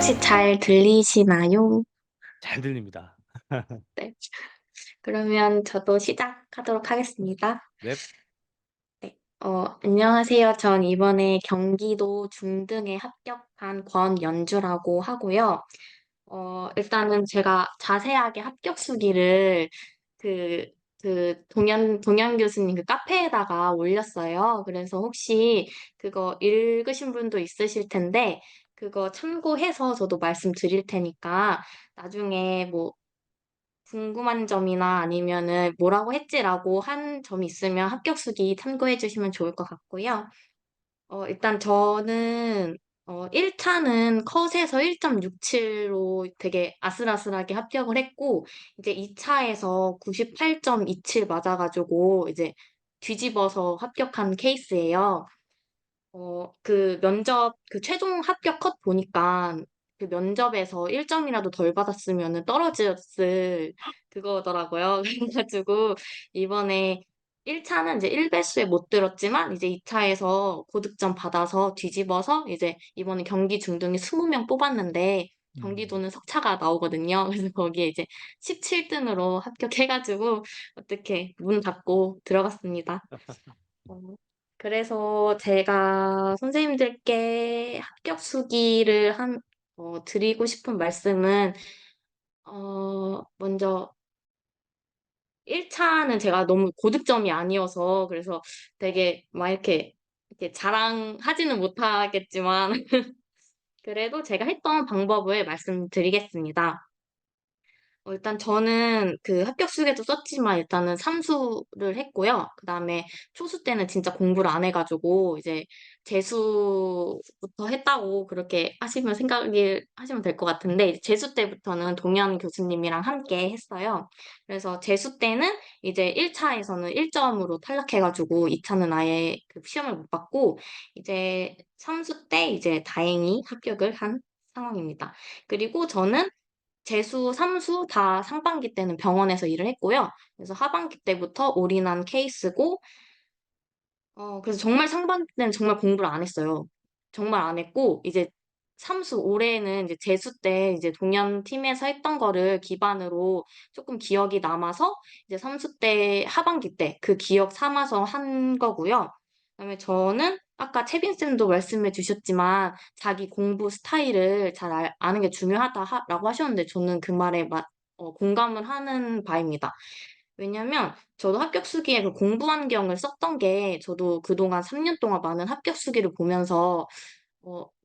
혹시 잘 들리시나요? 잘 들립니다. 네. 그러면 저도 시작하도록 하겠습니다. 넵. 네. 안녕하세요. 전 이번에 경기도 중등에 합격한 권연주라고 하고요. 일단은 제가 자세하게 합격 수기를 그, 동현 교수님 그 카페에다가 올렸어요. 그래서 혹시 그거 읽으신 분도 있으실 텐데, 그거 참고해서 저도 말씀드릴 테니까 나중에 뭐 궁금한 점이나 아니면은 뭐라고 했지라고 한 점이 있으면 합격 수기 참고해 주시면 좋을 것 같고요. 일단 저는 1차는 컷에서 1.67로 되게 아슬아슬하게 합격을 했고, 이제 2차에서 98.27 맞아가지고 이제 뒤집어서 합격한 케이스예요. 그 면접, 그 최종 합격 컷 보니까 그 면접에서 1점이라도 덜 받았으면 떨어졌을 그거더라고요. 그래가지고 이번에 1차는 이제 1배수에 못 들었지만 이제 2차에서 고득점 받아서 뒤집어서 이제 이번에 경기 중등이 20명 뽑았는데 음. 경기도는 석차가 나오거든요. 그래서 거기에 이제 17등으로 합격해가지고 어떻게 문 닫고 들어갔습니다. 어, 그래서 제가 선생님들께 합격 수기를 드리고 싶은 말씀은, 먼저 1차는 제가 너무 고득점이 아니어서, 그래서 되게 막 이렇게 자랑하지는 못하겠지만, 그래도 제가 했던 방법을 말씀드리겠습니다. 일단 저는 그 합격 수기에도 썼지만 일단은 삼수를 했고요. 그다음에 초수 때는 진짜 공부를 안 해가지고 이제 재수부터 했다고 그렇게 하시면 될 것 같은데 이제 재수 때부터는 동현 교수님이랑 함께 했어요. 그래서 재수 때는 이제 1차에서는 1점으로 탈락해가지고 2차는 아예 그 시험을 못 받고 이제 삼수 때 이제 다행히 합격을 한 상황입니다. 그리고 저는 재수, 삼수 다 상반기 때는 병원에서 일을 했고요. 그래서 하반기 때부터 올인한 케이스고, 그래서 정말 상반기 때는 정말 공부를 안 했어요. 정말 안 했고, 이제 삼수 올해는 이제 재수 때 이제 동연 팀에서 했던 거를 기반으로 조금 기억이 남아서 이제 삼수 때 하반기 때 그 기억 삼아서 한 거고요. 그다음에 저는 아까 채빈 쌤도 말씀해 주셨지만 자기 공부 스타일을 잘 아는 게 중요하다라고 하셨는데 저는 그 말에 공감을 하는 바입니다. 왜냐면 저도 합격 수기에 그 공부 환경을 썼던 게 저도 그동안 3년 동안 많은 합격 수기를 보면서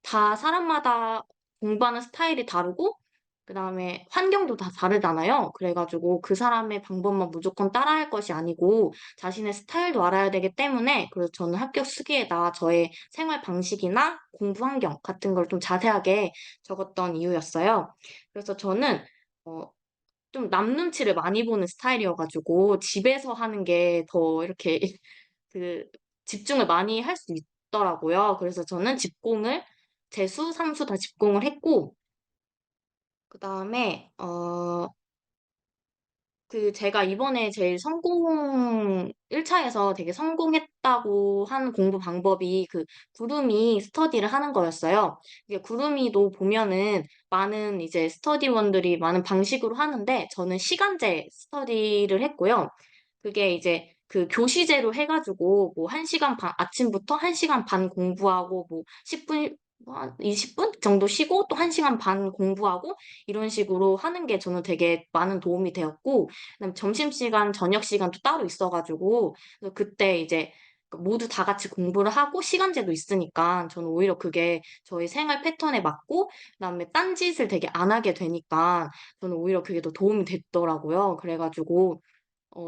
다 사람마다 공부하는 스타일이 다르고 그다음에 환경도 다 다르잖아요. 그래가지고 그 사람의 방법만 무조건 따라할 것이 아니고 자신의 스타일도 알아야 되기 때문에 그래서 저는 합격 수기에다 저의 생활 방식이나 공부 환경 같은 걸 좀 자세하게 적었던 이유였어요. 그래서 저는 어, 좀 남 눈치를 많이 보는 스타일이어가지고 집에서 하는 게 더 이렇게 그 집중을 많이 할 수 있더라고요. 그래서 저는 집공을 재수, 삼수 다 집공을 했고 그다음에 그 제가 이번에 제일 1차에서 되게 성공했다고 한 공부 방법이 그 구름이 스터디를 하는 거였어요. 이게 구름이도 보면은 많은 이제 스터디원들이 많은 방식으로 하는데 저는 시간제 스터디를 했고요. 그게 이제 그 교시제로 해가지고 뭐 1시간 반, 아침부터 1시간 반 공부하고 뭐 10분, 20분 정도 쉬고 또 1시간 반 공부하고 이런 식으로 하는 게 저는 되게 많은 도움이 되었고 그다음에 점심시간, 저녁시간도 따로 있어가지고 그래서 그때 이제 모두 다 같이 공부를 하고 시간제도 있으니까 저는 오히려 그게 저희 생활 패턴에 맞고 그다음에 딴짓을 되게 안 하게 되니까 저는 오히려 그게 더 도움이 됐더라고요. 그래가지고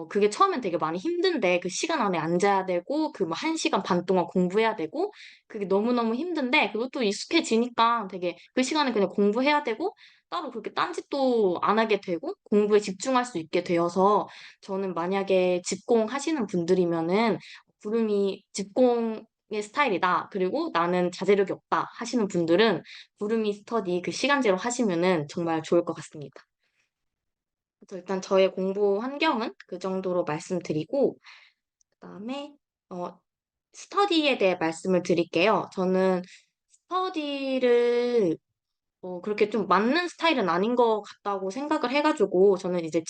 그게 처음엔 되게 많이 힘든데 그 시간 안에 앉아야 되고 그 뭐 1시간 반 동안 공부해야 되고 그게 너무너무 힘든데 그것도 익숙해지니까 되게 그 시간에 그냥 공부해야 되고 따로 그렇게 딴짓도 안 하게 되고 공부에 집중할 수 있게 되어서 저는 만약에 집공하시는 분들이면은 구름이 집공의 스타일이다. 그리고 나는 자제력이 없다 하시는 분들은 구름이 스터디 그 시간제로 하시면은 정말 좋을 것 같습니다. 그래서 일단 저의 공부 환경은 그 정도로 말씀드리고, 그다음에 어, 스터디에 대해 말씀을 드릴게요. 저는 스터디를 그렇게 좀 맞는 스타일은 아닌 것 같다고 생각을 해 가지고 저는 이제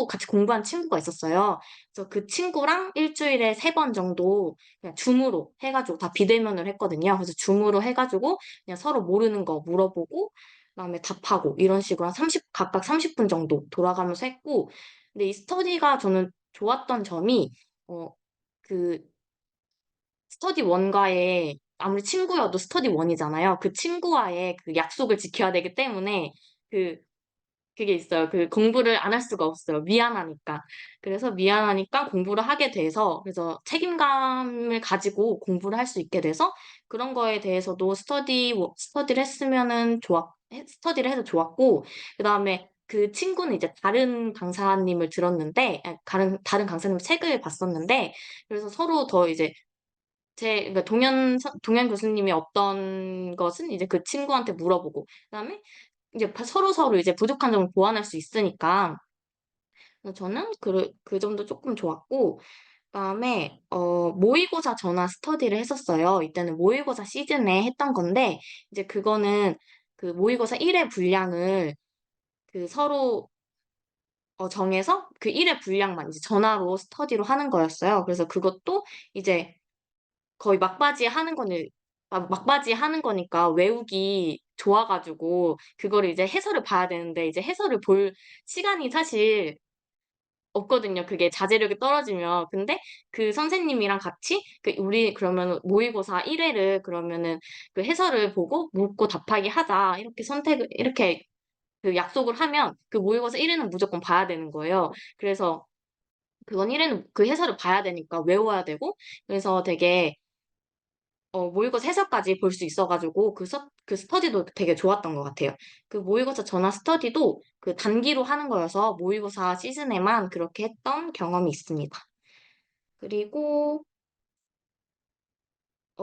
같이 공부한 친구가 있었어요. 그래서 그 친구랑 일 주일에 3번 정도 그냥 줌으로 해 가지고 다 비대면을 했거든요. 그래서 줌으로 해 가지고 그냥 서로 모르는 거 물어보고 그다음에 답하고 이런 식으로 한 각각 30분 정도 돌아가면서 했고, 근데 이 스터디가 저는 좋았던 점이 어 그 스터디 원과의, 아무리 친구여도 스터디 원이잖아요. 그 친구와의 그 약속을 지켜야 되기 때문에 그 그게 있어요. 그 공부를 안 할 수가 없어요, 미안하니까. 그래서 미안하니까 공부를 하게 돼서, 그래서 책임감을 가지고 공부를 할 수 있게 돼서 그런 거에 대해서도 스터디를 해서 좋았고, 그다음에 그 친구는 이제 다른 강사님을 들었는데, 다른 강사님 책을 봤었는데, 그래서 서로 더 이제 그러니까 동현 교수님이 어떤 것은 이제 그 친구한테 물어보고, 그다음에 이제 서로서로 이제 부족한 점을 보완할 수 있으니까, 그래서 저는 그 점도 조금 좋았고, 그다음에 모의고사 전화 스터디를 했었어요. 이때는 모의고사 시즌에 했던 건데, 이제 그거는 그 모의고사 1회 분량을 그 서로 정해서 그 1회 분량만 이제 전화로 스터디로 하는 거였어요. 그래서 그것도 이제 거의 막바지에 하는 거니까 외우기 좋아 가지고 그거를 이제 해설을 봐야 되는데, 이제 해설을 볼 시간이 사실 없거든요, 그게 자제력이 떨어지면. 근데 그 선생님이랑 같이 "우리 그러면 모의고사 1 회를 그러면은 그 해설을 보고 묻고 답하기 하자." 이렇게 그 약속을 하면 그 모의고사 1 회는 무조건 봐야 되는 거예요. 그래서 그건 1 회는 그 해설을 봐야 되니까 외워야 되고, 그래서 되게 모의고사 해설까지 볼 수 있어 가지고 그 스터디도 되게 좋았던 것 같아요. 그 모의고사 전화 스터디도 그 단기로 하는 거여서 모의고사 시즌에만 그렇게 했던 경험이 있습니다. 그리고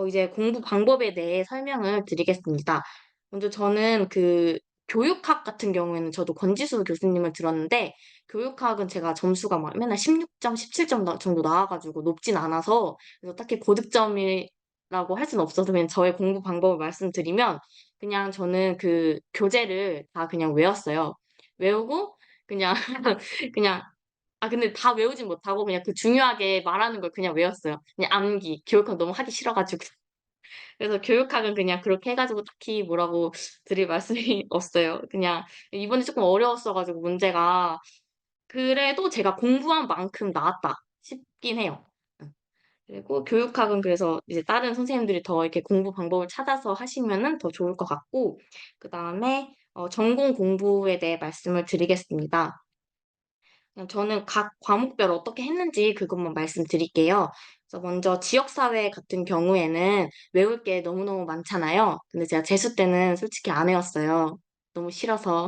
이제 공부 방법에 대해 설명을 드리겠습니다. 먼저 저는 그 교육학 같은 경우에는 저도 권지수 교수님을 들었는데, 교육학은 제가 점수가 막 맨날 16점, 17점 정도 나와 가지고 높진 않아서, 그래서 딱히 고득점이라고 할 수는 없어서 그냥 저의 공부 방법을 말씀드리면, 그냥 저는 그 교재를 다 그냥 외웠어요. 외우고 그냥 그냥 근데 다 외우진 못하고 그냥 그 중요하게 말하는 걸 그냥 외웠어요. 그냥 암기. 교육학 너무 하기 싫어 가지고. 그래서 교육학은 그냥 그렇게 해 가지고 딱히 뭐라고 드릴 말씀이 없어요. 그냥 이번에 쪼끔 어려웠어 가지고 문제가, 그래도 제가 '공부한 만큼 나왔다.' 싶긴 해요. 응. 그리고 교육학은 그래서 이제 다른 선생님들이 더 이렇게 공부 방법을 찾아서 하시면은 더 좋을 것 같고, 그다음에 전공 공부에 대해 말씀을 드리겠습니다. 그냥 저는 각 과목별 어떻게 했는지 그것만 말씀드릴게요. 그래서 먼저 지역사회 같은 경우에는 외울 게 너무너무 많잖아요. 근데 제가 재수 때는 솔직히 안 외웠어요. 너무 싫어서.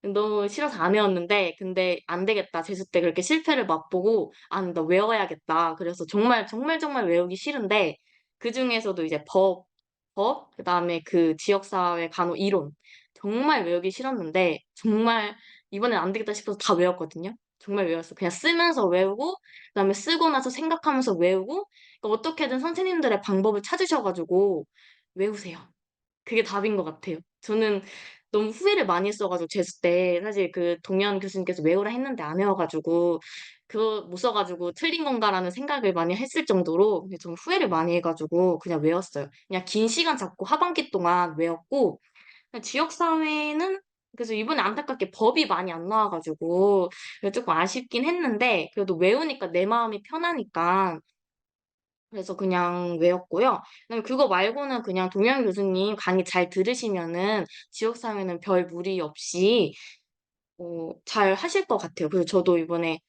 너무 싫어서 안 외웠는데, 근데 안 되겠다. 재수 때 그렇게 실패를 맛보고 '아 나 외워야겠다.' 그래서 정말, 정말, 정말 외우기 싫은데, 그중에서도 이제 그다음에 그 지역사회 간호 이론 정말 외우기 싫었는데, 정말 이번엔 안 되겠다 싶어서 다 외웠거든요. 정말 외웠어요. 그냥 쓰면서 외우고, 그다음에 쓰고 나서 생각하면서 외우고, 그러니까 어떻게든 선생님들의 방법을 찾으셔 가지고 외우세요. 그게 답인 것 같아요. 저는 너무 후회를 많이 했어 가지고 재수 때 사실 그 동현 교수님께서 외우라 했는데 안 외워 가지고, 그거 못 써 가지고 '틀린 건가.'라는 생각을 많이 했을 정도로 그게 좀 후회를 많이 해 가지고 그냥 외웠어요. 그냥 긴 시간 잡고 하반기 동안 외웠고, 그냥 지역 사회는 그래서 이번에 안타깝게 법이 많이 안 나와 가지고 그게 쪼끔 아쉽긴 했는데, 그래도 외우니까 내 마음이 편하니까 그래서 그냥 외웠고요. 그다음에 그거 말고는 그냥 동양 교수님 강의 잘 들으시면은 지역 사회는 별 무리 없이 잘 하실 것 같아요. 그래서 저도 이번에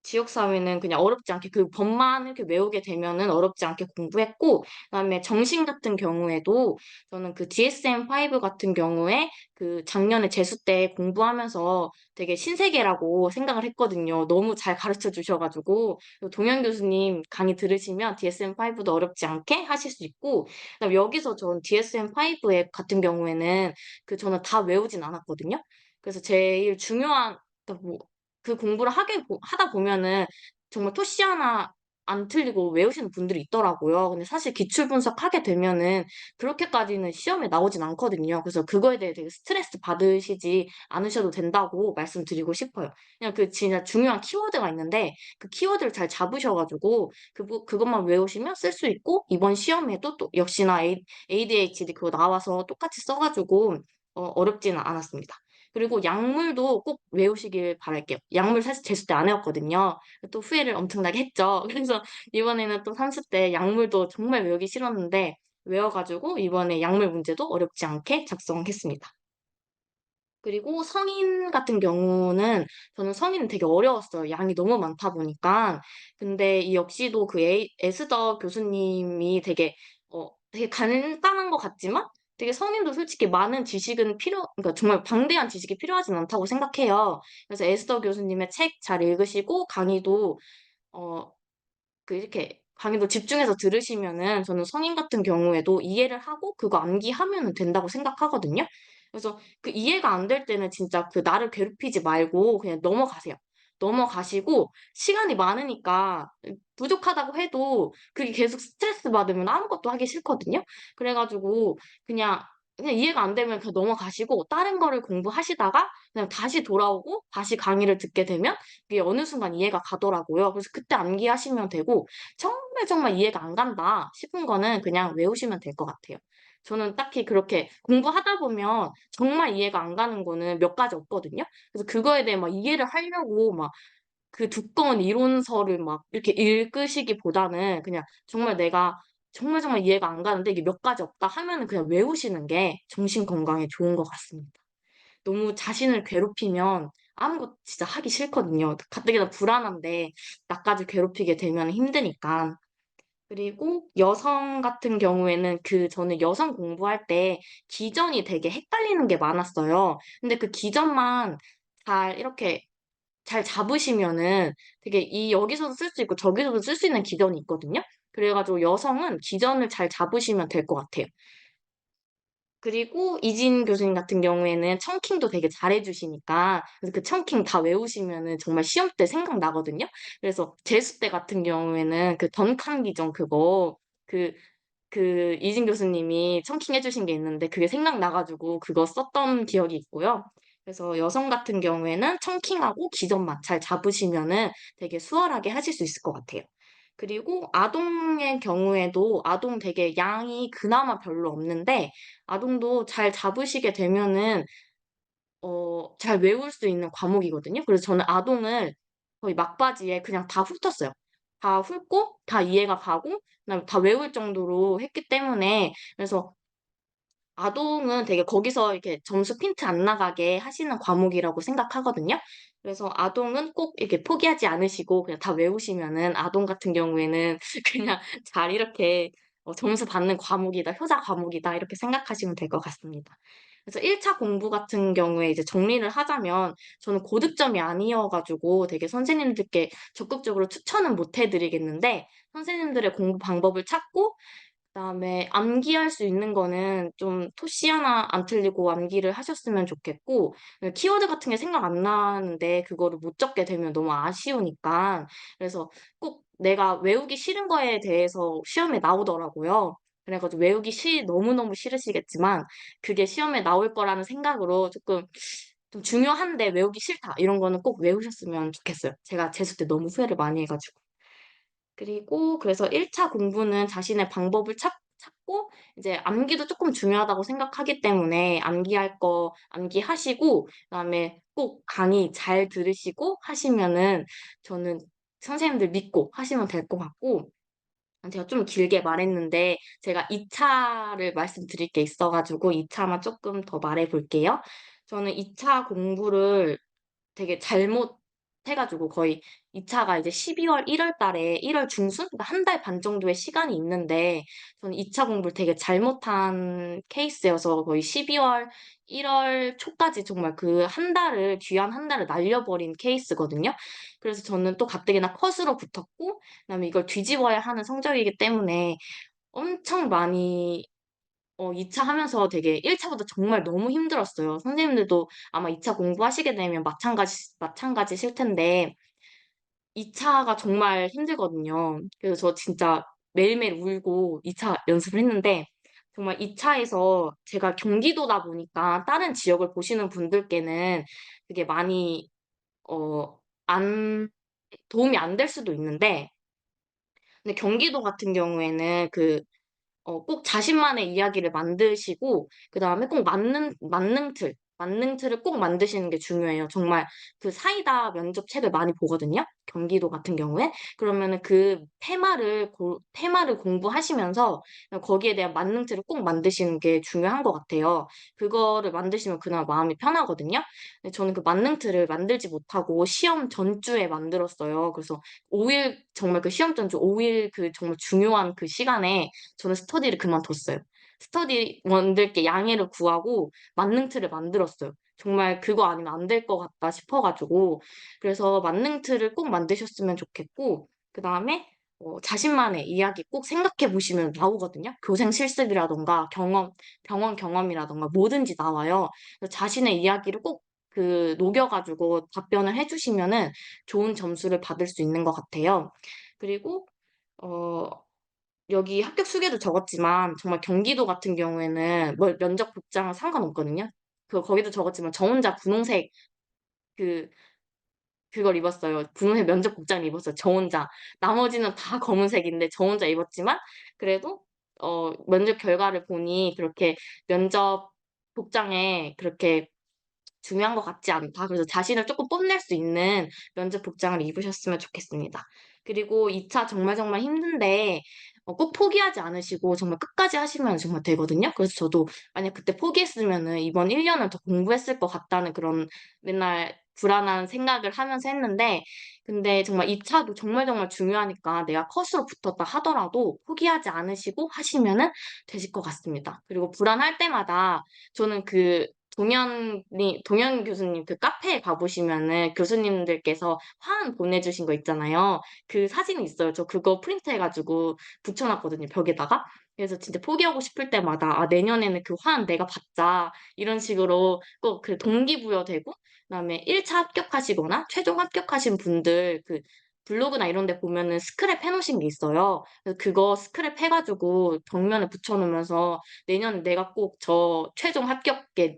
지역 사회는 그냥 어렵지 않게 그 법만 이렇게 외우게 되면은 어렵지 않게 공부했고, 그다음에 정신 같은 경우에도 저는 그 DSM-5 같은 경우에 그 작년에 재수 때 공부하면서 되게 신세계라고 생각을 했거든요. 너무 잘 가르쳐 주셔 가지고. 동현 교수님 강의 들으시면 DSM-5도 어렵지 않게 하실 수 있고, 그다음에 여기서 전 DSM-5 에 같은 경우에는 저는 다 외우진 않았거든요. 그래서 제일 중요한, 그러니까 뭐 그 공부를 하다 보면은 정말 토시 하나 안 틀리고 외우시는 분들이 있더라고요. 근데 사실 기출 분석하게 되면은 그렇게까지는 시험에 나오진 않거든요. 그래서 그거에 대해 되게 스트레스 받으시지 않으셔도 된다고 말씀드리고 싶어요. 그냥 그 진짜 중요한 키워드가 있는데 그 키워드를 잘 잡으셔 가지고 그것만 외우시면 쓸 수 있고 이번 시험에도 또 역시나 ADHD 그거 나와서 똑같이 써 가지고 어렵지는 않았습니다. 그리고 약물도 꼭 외우시길 바랄게요. 약물 사실 재수 때 안 외웠거든요. 또 후회를 엄청나게 했죠. 그래서 이번에는 또 삼수 때 약물도 정말 외우기 싫었는데 외워 가지고 이번에 약물 문제도 어렵지 않게 작성했습니다. 그리고 성인 같은 경우는 저는 성인은 되게 어려웠어요. 양이 너무 많다 보니까. 근데 이 역시도 그 에스더 교수님이 되게 간단한 것 같지만 되게 성인도 솔직히 많은 지식은 그러니까 정말 방대한 지식이 필요하진 않다고 생각해요. 그래서 에스더 교수님의 책 잘 읽으시고 강의도 어 이렇게 강의도 집중해서 들으시면은 저는 성인 같은 경우에도 이해를 하고 그거 암기하면은 된다고 생각하거든요. 그래서 그 이해가 안 될 때는 진짜 그 나를 괴롭히지 말고 그냥 넘어가세요. 넘어가시고 시간이 많으니까 부족하다고 해도 그게 계속 스트레스 받으면 아무것도 하기 싫거든요. 그래 가지고 그냥 이해가 안 되면 그냥 넘어가시고 다른 거를 공부하시다가 그냥 다시 돌아오고 다시 강의를 듣게 되면 그게 어느 순간 이해가 가더라고요. 그래서 그때 암기하시면 되고 정말 정말 이해가 안 간다 싶은 거는 그냥 외우시면 될 것 같아요. 저는 딱히 그렇게 공부하다 보면 정말 이해가 안 가는 거는 몇 가지 없거든요. 그래서 그거에 대해 막 이해를 하려고 막 그 두꺼운 이론서를 막 이렇게 읽으시기보다는 그냥 정말 내가 정말 정말 이해가 안 가는데 이게 몇 가지 없다 하면은 그냥 외우시는 게 정신 건강에 좋은 것 같습니다. 너무 자신을 괴롭히면 아무것도 진짜 하기 싫거든요. 가뜩이나 불안한데 나까지 괴롭히게 되면 힘드니까. 그리고 여성 같은 경우에는 저는 여성 공부할 때 기전이 되게 헷갈리는 게 많았어요. 근데 그 기전만 이렇게 잘 잡으시면은 되게 여기서도 쓸 수 있고 저기서도 쓸 수 있는 기전이 있거든요. 그래 가지고 여성은 기전을 잘 잡으시면 될 것 같아요. 그리고 이진 교수님 같은 경우에는 청킹도 되게 잘해 주시니까 그래서 그 청킹 다 외우시면은 정말 시험 때 생각나거든요. 그래서 재수 때 같은 경우에는 그 던칸 기전 그거 그 이진 교수님이 청킹해 주신 게 있는데 그게 생각나 가지고 그거 썼던 기억이 있고요. 그래서 여성 같은 경우에는 청킹하고 기전만 잘 잡으시면은 되게 수월하게 하실 수 있을 것 같아요. 그리고 아동의 경우에도 아동 되게 양이 그나마 별로 없는데 아동도 잘 잡으시게 되면은 잘 외울 수 있는 과목이거든요. 그래서 저는 아동을 거의 막바지에 그냥 다 훑었어요. 다 훑고 다 이해가 가고 그다음에 다 외울 정도로 했기 때문에 그래서 아동은 되게 거기서 이렇게 점수 핀트 안 나가게 하시는 과목이라고 생각하거든요. 그래서 아동은 꼭 이렇게 포기하지 않으시고 그냥 다 외우시면은 아동 같은 경우에는 그냥 잘 이렇게 점수 받는 과목이다, 효자 과목이다 이렇게 생각하시면 될 것 같습니다. 그래서 1차 공부 같은 경우에 이제 정리를 하자면 저는 고득점이 아니어 가지고 되게 선생님들께 적극적으로 추천은 못 해 드리겠는데 선생님들의 공부 방법을 찾고 그다음에 암기할 수 있는 거는 좀 토씨 하나 안 틀리고 암기를 하셨으면 좋겠고 키워드 같은 게 생각 안 나는데 그거를 못 적게 되면 너무 아쉬우니까 그래서 꼭 내가 외우기 싫은 거에 대해서 시험에 나오더라고요. 그래 가지고 외우기 너무너무 싫으시겠지만 그게 시험에 나올 거라는 생각으로 쪼끔 좀 중요한데 외우기 싫다 이런 거는 꼭 외우셨으면 좋겠어요. 제가 재수 때 너무 후회를 많이 해 가지고. 그리고 그래서 1차 공부는 자신의 방법을 찾고 이제 암기도 쪼끔 중요하다고 생각하기 때문에 암기할 거 암기하시고 그다음에 꼭 강의 잘 들으시고 하시면은 저는 선생님들 믿고 하시면 될 것 같고 제가 좀 길게 말했는데 제가 2 차를 말씀드릴 게 있어 가지고 2 차만 쪼끔 더 말해 볼게요. 저는 2차 공부를 되게 잘못해 가지고 거의 2 차가 이제 12월 1월 달에 1월 중순 그러니까 한 달 반 정도의 시간이 있는데 저는 2차 공부를 되게 잘못한 케이스여서 거의 12월 1월 초까지 정말 그 한 달을 귀한 한 달을 날려 버린 케이스거든요. 그래서 저는 또 가뜩이나 컷으로 붙었고 그다음에 이걸 뒤집어야 하는 성적이기 때문에 엄청 많이 2차 하면서 되게 1 차보다 정말 너무 힘들었어요. 선생님들도 아마 2차 공부하시게 되면 마찬가지실 텐데 2 차가 정말 힘들거든요. 그래서 저 진짜 매일매일 울고 2차 연습을 했는데 정말 2 차에서 제가 경기도다 보니까 다른 지역을 보시는 분들께는 그게 많이 안 도움이 안 될 수도 있는데, 근데 경기도 같은 경우에는 꼭 자신만의 이야기를 만드시고 그다음에 꼭 만능틀을 꼭 만드시는 게 중요해요. 정말 그 사이다 면접 책을 많이 보거든요, 경기도 같은 경우에. 그러면은 그 테마를 공부하시면서 거기에 대한 만능틀을 꼭 만드시는 게 중요한 것 같아요. 그거를 만드시면 그나마 마음이 편하거든요. 근데 저는 그 만능틀을 만들지 못하고 시험 전주에 만들었어요. 그래서 5일, 정말 그 시험 전주 5일 그 정말 중요한 그 시간에 저는 스터디를 그만뒀어요. 스터디원들께 양해를 구하고 만능틀을 만들었어요. 정말 그거 아니면 안 될 것 같다 싶어 가지고. 그래서 만능틀을 꼭 만드셨으면 좋겠고, 그다음에 자신만의 이야기 꼭 생각해 보시면 나오거든요. 교생 실습이라든가 병원 경험이라든가 뭐든지 나와요. 그래서 자신의 이야기를 꼭 녹여 가지고 답변을 해 주시면은 좋은 점수를 받을 수 있는 것 같아요. 그리고 어 여기 합격 수기도 적었지만 정말 경기도 같은 경우에는 뭐 면접 복장은 상관없거든요. 거기도 적었지만 저 혼자 분홍색 그 그걸 입었어요. 분홍색 면접 복장을 입었어요, 저 혼자. 나머지는 다 검은색인데 저 혼자 입었지만 그래도 면접 결과를 보니 그렇게 면접 복장에 그렇게 중요한 것 같지 않다. 그래서 자신을 쪼끔 뽐낼 수 있는 면접 복장을 입으셨으면 좋겠습니다. 그리고 2차 정말 정말 힘든데 꼭 포기하지 않으시고 정말 끝까지 하시면 정말 되거든요. 그래서 저도 만약 그때 포기했으면은 이번 1 년을 더 공부했을 것 같다는 그런 맨날 불안한 생각을 하면서 했는데, 근데 정말 2 차도 정말 정말 중요하니까 내가 컷으로 붙었다 하더라도 포기하지 않으시고 하시면은 되실 것 같습니다. 그리고 불안할 때마다 저는 동현 교수님 그 카페에 가 보시면은 교수님들께서 화환 보내주신 거 있잖아요. 그 사진이 있어요. 저 그거 프린트해 가지고 붙여 놨거든요, 벽에다가. 그래서 진짜 포기하고 싶을 때마다 '아, 내년에는 그 화환 내가 받자.' 이런 식으로 꼭 동기부여되고, 그다음에 1차 합격하시거나 최종 합격하신 분들 블로그나 이런 데 보면은 스크랩 해 놓으신 게 있어요. 그래서 그거 스크랩 해 가지고 벽면에 붙여 놓으면서 '내년에 내가 꼭 저 최종 합격에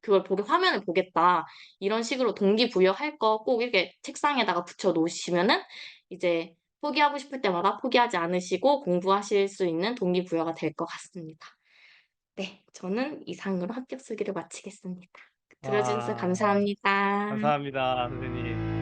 그걸 보게 화면을 보겠다.' 이런 식으로 동기부여할 거 꼭 이렇게 책상에다가 붙여 놓으시면은 이제 포기하고 싶을 때마다 포기하지 않으시고 공부하실 수 있는 동기부여가 될 것 같습니다. 네. 저는 이상으로 합격 수기를 마치겠습니다. 들어 주셔서 와. 감사합니다. 감사합니다 선생님.